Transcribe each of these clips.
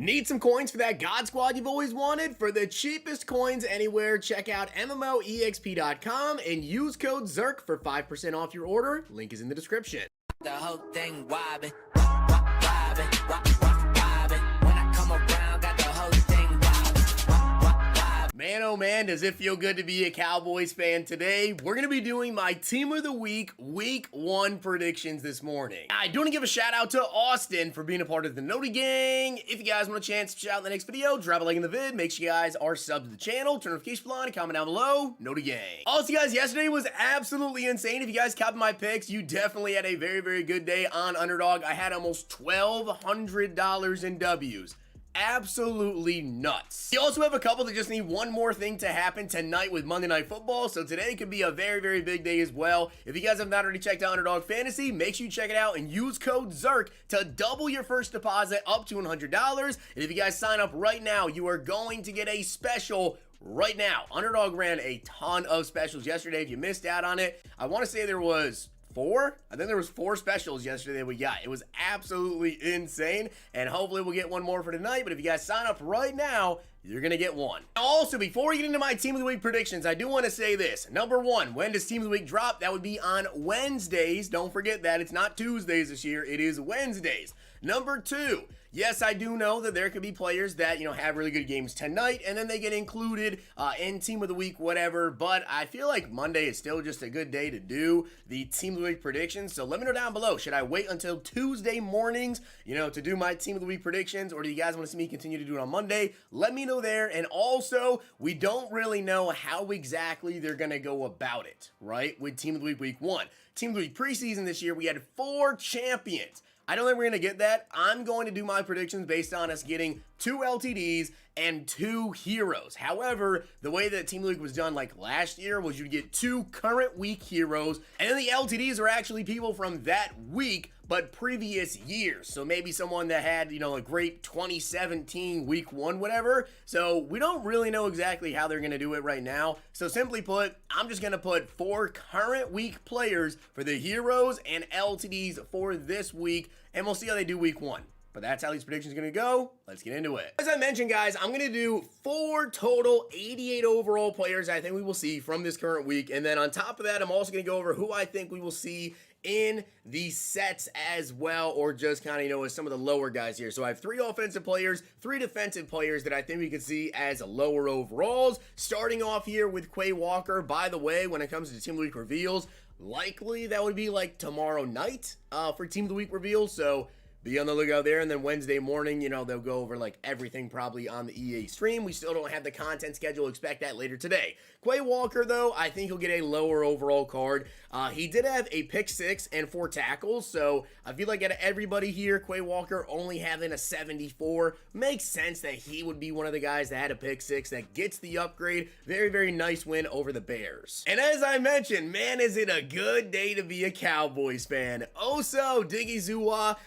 Need some coins for that God Squad you've always wanted? For the cheapest coins anywhere, check out MMOEXP.com and use code ZIRK for 5% off your order. Link is in the description. The whole thing wobbin', wobbin', wobbin'. When I come around, got the whole thing wobbin'. Man, oh man, does it feel good to be a Cowboys fan today. We're going to be doing my Team of the Week, Week 1 predictions this morning. I do want to give a shout out to Austin for being a part of the Totw gang. If you guys want a chance to shout out in the next video, drop a like in the vid. Make sure you guys are subbed to the channel. Turn notification bell on and comment down below. Totw gang. Also, guys, yesterday was absolutely insane. If you guys copied my picks, you definitely had a very, very good day on Underdog. I had almost $1,200 in W's. Absolutely nuts. You also have a couple that just need one more thing to happen tonight with Monday Night Football, so today could be a very, very big day as well. If you guys have not already checked out Underdog Fantasy, make sure you check it out and use code ZIRK to double your first deposit up to $100. And if you guys sign up right now, you are going to get a special right now. Underdog ran a ton of specials yesterday. If you missed out on it, I want to say there was I think there was 4 specials yesterday that we got. It was absolutely insane, and hopefully we'll get one more for tonight. But if you guys sign up right now, you're going to get one. Also, before we get into my Team of the Week predictions, I do want to say this. Number 1, when does Team of the Week drop? That would be on Wednesdays. Don't forget that. It's not Tuesdays this year. It is Wednesdays. Number 2, yes, I do know that there could be players that, have really good games tonight, and then they get included in Team of the Week, whatever, but I feel like Monday is still just a good day to do the Team of the Week predictions, so let me know down below. Should I wait until Tuesday mornings, to do my Team of the Week predictions, or do you guys want to see me continue to do it on Monday? Let me know there, and also, we don't really know how exactly they're going to go about it, right, with Team of the Week Week 1. Team of the Week preseason this year, we had 4 champions. I don't think we're going to get that. I'm going to do my predictions based on us getting 2 LTDs and 2 heroes. However, the way that Team League was done like last year was you get 2 current week heroes, and then the LTDs are actually people from that week, but previous years. So maybe someone that had, a great 2017 week 1, whatever. So we don't really know exactly how they're going to do it right now. So simply put, I'm just going to put 4 current week players for the heroes and LTDs for this week, and we'll see how they do week 1. But that's how these predictions are going to go. Let's get into it. As I mentioned, guys, I'm going to do 4 total 88 overall players I think we will see from this current week. And then on top of that, I'm also going to go over who I think we will see in the sets as well, or just kind of, as some of the lower guys here. So I have 3 offensive players, 3 defensive players that I think we could see as lower overalls. Starting off here with Quay Walker. By the way, when it comes to Team of the Week reveals, likely that would be like tomorrow night for Team of the Week reveals. So be on the lookout there, and then Wednesday morning, they'll go over like everything probably on the EA stream. We still don't have the content schedule. Expect that later today. Quay Walker, though, I think he'll get a lower overall card. He did have a pick 6 and 4 tackles, so I feel like out of everybody here, Quay Walker only having a 74 makes sense that he would be one of the guys that had a pick 6 that gets the upgrade. Very, very nice win over the Bears. And as I mentioned, man, is it a good day to be a Cowboys fan. Oso Digizua,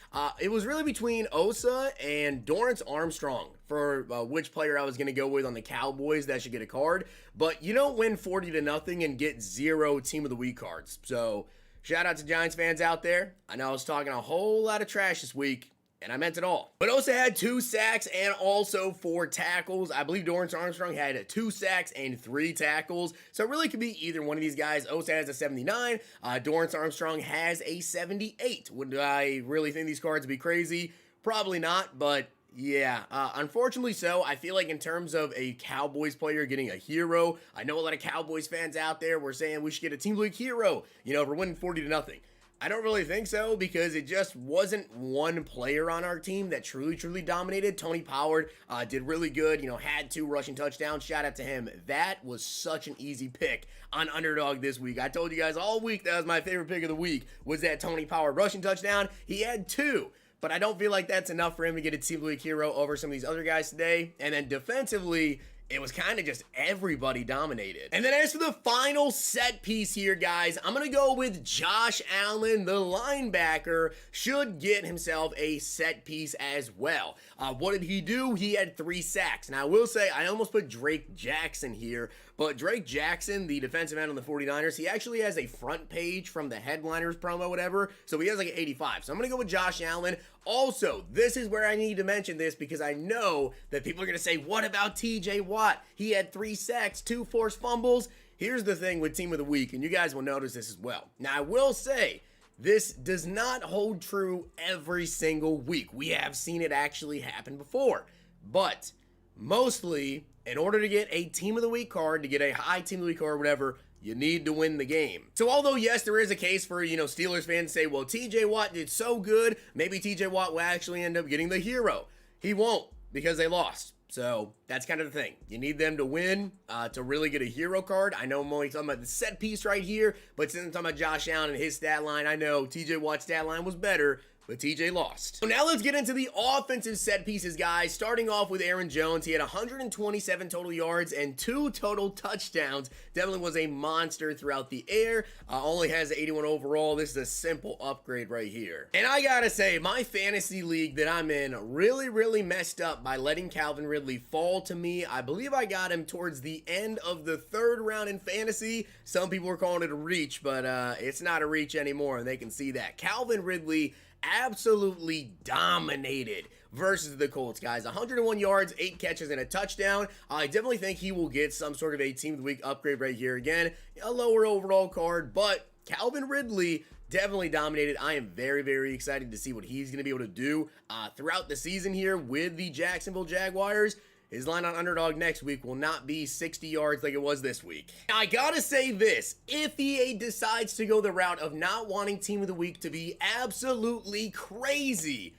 it was really between Osa and Dorrance Armstrong for which player I was going to go with on the Cowboys that should get a card. But you don't win 40-0 and get 0 Team of the Week cards. So shout out to Giants fans out there. I know I was talking a whole lot of trash this week, and I meant it all. But Osa had 2 sacks and also 4 tackles. I believe Dorrance Armstrong had 2 sacks and 3 tackles. So it really could be either one of these guys. Osa has a 79. Dorrance Armstrong has a 78. Would I really think these cards would be crazy? Probably not, but yeah, unfortunately so. I feel like in terms of a Cowboys player getting a hero, I know a lot of Cowboys fans out there were saying we should get a Team League hero, if we're winning 40-0. I don't really think so, because it just wasn't one player on our team that truly dominated. Tony Pollard did really good, had 2 rushing touchdowns. Shout out to him. That was such an easy pick on Underdog this week. I told you guys all week that was my favorite pick of the week, was that Tony Pollard rushing touchdown. He had 2. But I don't feel like that's enough for him to get a Team of the Week hero over some of these other guys today. And then defensively, it was kind of just everybody dominated. And then as for the final set piece here, guys, I'm going to go with Josh Allen, the linebacker, should get himself a set piece as well. What did he do? He had 3 sacks. Now, I will say, I almost put Drake Jackson here, but Drake Jackson, the defensive end on the 49ers, he actually has a front page from the Headliners promo, whatever, so he has like an 85. So I'm going to go with Josh Allen. Also, this is where I need to mention this because I know that people are going to say, what about TJ Watt? He had 3 sacks, 2 forced fumbles. Here's the thing with Team of the Week, and you guys will notice this as well. Now, I will say, this does not hold true every single week. We have seen it actually happen before. But mostly, in order to get a Team of the Week card, to get a high Team of the Week card or whatever, you need to win the game. So although, yes, there is a case for, Steelers fans to say, well, TJ Watt did so good, maybe TJ Watt will actually end up getting the hero. He won't because they lost. So that's kind of the thing. You need them to win to really get a hero card. I know I'm only talking about the set piece right here, but since I'm talking about Josh Allen and his stat line, I know TJ Watt's stat line was better, but TJ lost. So now let's get into the offensive set pieces, guys. Starting off with Aaron Jones. He had 127 total yards and 2 total touchdowns. Definitely was a monster throughout the air. Only has 81 overall. This is a simple upgrade right here. And I gotta say, my fantasy league that I'm in really messed up by letting Calvin Ridley fall to me. I believe I got him towards the end of the 3rd round in fantasy. Some people were calling it a reach, but it's not a reach anymore, and they can see that. Calvin Ridley absolutely dominated versus the Colts, guys. 101 yards, 8 catches, and a touchdown. I definitely think he will get some sort of a Team of the Week upgrade right here. Again, a lower overall card, but Calvin Ridley definitely dominated. I am very excited to see what he's going to be able to do throughout the season here with the Jacksonville Jaguars. His line on Underdog next week will not be 60 yards like it was this week. Now, I gotta say this. If EA decides to go the route of not wanting Team of the Week to be absolutely crazy,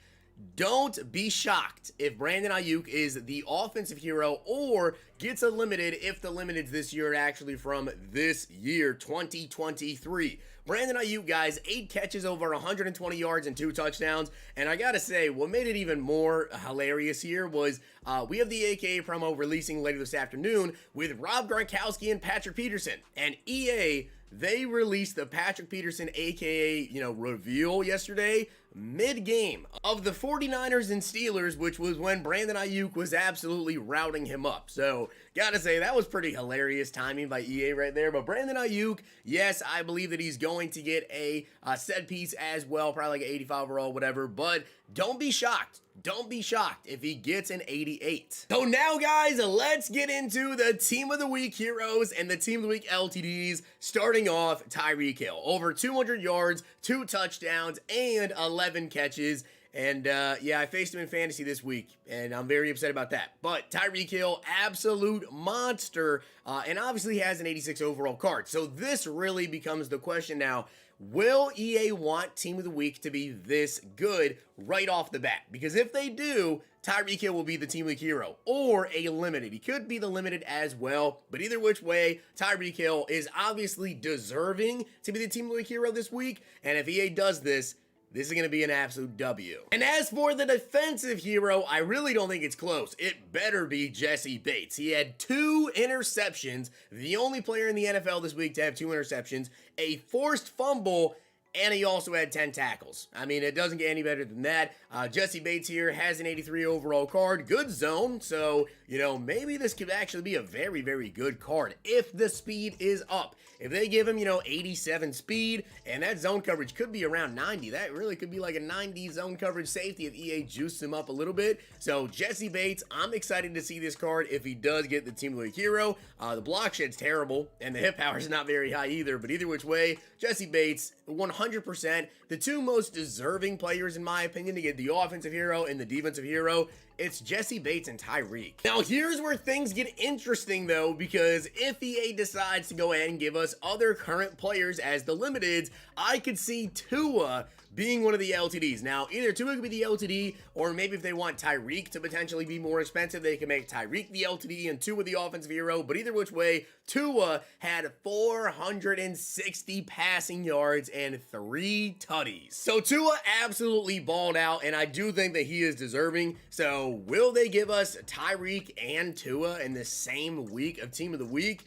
don't be shocked if Brandon Ayuk is the offensive hero or gets a limited if the limiteds this year are actually from this year, 2023. Brandon Ayuk, guys, 8 catches over 120 yards and 2 touchdowns. And I gotta say, what made it even more hilarious here was we have the AKA promo releasing later this afternoon with Rob Gronkowski and Patrick Peterson. And EA, they released the Patrick Peterson AKA, reveal yesterday, mid-game of the 49ers and Steelers, which was when Brandon Ayuk was absolutely routing him up. So, gotta say, that was pretty hilarious timing by EA right there. But Brandon Ayuk, yes, I believe that he's going to get a set piece as well, probably like an 85 overall, whatever. But don't be shocked. Don't be shocked if he gets an 88. So now, guys, let's get into the Team of the Week heroes and the Team of the Week LTDs. Starting off, Tyreek Hill. Over 200 yards, 2 touchdowns, and 11 catches. And yeah, I faced him in fantasy this week, and I'm very upset about that. But Tyreek Hill, absolute monster, and obviously has an 86 overall card. So this really becomes the question now. Will EA want Team of the Week to be this good right off the bat? Because if they do, Tyreek Hill will be the Team of the Week hero or a limited. He could be the limited as well, but either which way, Tyreek Hill is obviously deserving to be the Team of the Week hero this week. And if EA does this, this is going to be an absolute W. And as for the defensive hero, I really don't think it's close. It better be Jessie Bates. He had 2 interceptions, the only player in the NFL this week to have 2 interceptions, a forced fumble, and he also had 10 tackles. I mean, it doesn't get any better than that. Jessie Bates here has an 83 overall card. Good zone, so, maybe this could actually be a very good card if the speed is up. If they give him, 87 speed, and that zone coverage could be around 90. That really could be like a 90 zone coverage safety if EA juiced him up a little bit. So, Jessie Bates, I'm excited to see this card if he does get the Team of the Week hero. The block shed's terrible, and the hip power is not very high either, but either which way, Jessie Bates, 100%, the 2 most deserving players, in my opinion, to get the offensive hero and the defensive hero. It's Jessie Bates and Tyreek. Now, here's where things get interesting, though, because if EA decides to go ahead and give us other current players as the limiteds, I could see Tua being one of the LTDs. Now, either Tua could be the LTD, or maybe if they want Tyreek to potentially be more expensive, they can make Tyreek the LTD and Tua the offensive hero. But either which way, Tua had 460 passing yards and 3 tutties. So Tua absolutely balled out, and I do think that he is deserving. So will they give us Tyreek and Tua in the same week of Team of the Week?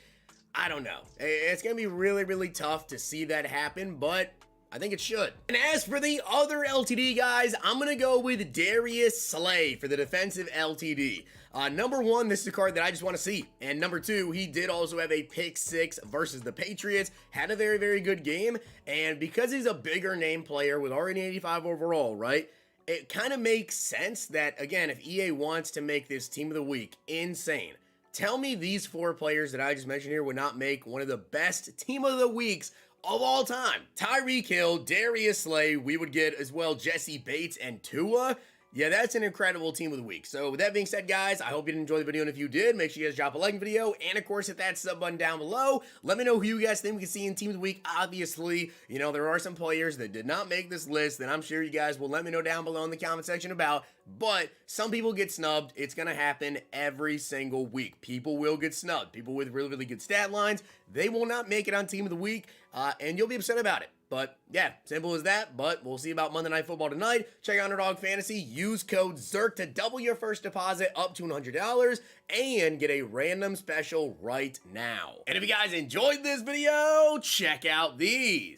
I don't know. It's going to be really tough to see that happen, but I think it should. And as for the other LTD, guys, I'm going to go with Darius Slay for the defensive LTD. Number 1, this is a card that I just want to see. And number 2, he did also have a pick 6 versus the Patriots. Had a very good game. And because he's a bigger name player with already 85 overall, right? it kind of makes sense that, again, if EA wants to make this team of the week insane, tell me these 4 players that I just mentioned here would not make one of the best team of the weeks of all time. Tyreek Hill, Darius Slay, we would get as well Jesse Bates and Tua. Yeah, that's an incredible team of the week. So with that being said, guys, I hope you did enjoy the video, and if you did, make sure you guys drop a like video, and of course, hit that sub button down below. Let me know who you guys think we can see in team of the week. Obviously, you know, there are some players that did not make this list that I'm sure you guys will let me know down below in the comment section about, but some people get snubbed. It's going to happen every single week. People will get snubbed. People with really, really good stat lines, they will not make it on team of the week, and you'll be upset about it. But yeah, simple as that. But we'll see about Monday Night Football tonight. Check out Underdog Fantasy. Use code ZIRK to double your first deposit up to $100 and get a random special right now. And if you guys enjoyed this video, check out these.